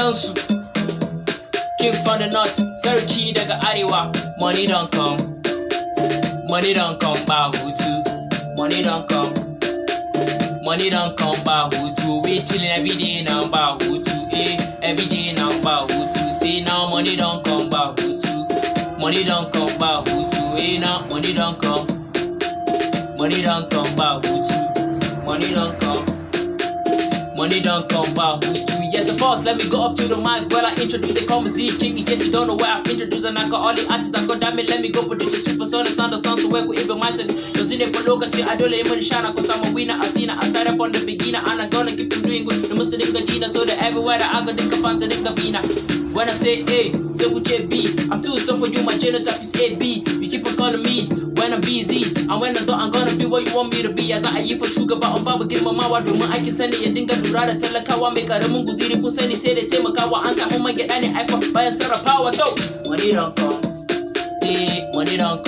Gansu, king from the north, sarki daga arewa. Money don't come, ba hutu. Money don't come ba hutu. We chillin' every day now ba hutu, every day now ba hutu. Say now money don't come ba hutu. Money don't come ba hutu, now money don't come. Money don't come ba hutu. Money don't come. Money don't come ba hutu. Yes, of course, let me go up to the mic while I introduce the call me Z King. In case you don't know where I've introduced, and I got all the artists, I got damn it, let me go produce a supersonic sound of sounds to work with even myself. You'll see the lokaci, I don't let him shine, cause I'm a winner, I seen it, I started from the beginner, and I'm gonna keep them doing good. The Muslim Gina, so that everywhere that I go, they can find the Vina. When I say A, say with JB, I'm too tough for you, my genotype is AB. You keep on calling me when I'm busy, and when I'm done, I'm gonna be what you want me to be. As I eat for sugar, but I'm Baba girmamawa domin aikin sani ya dinga lura da talakawa mai karamin guziri kun sani sai da taimakawa an samu man gyaɗa ne iPhone bayan sarrafawa to money don't come, money don't come.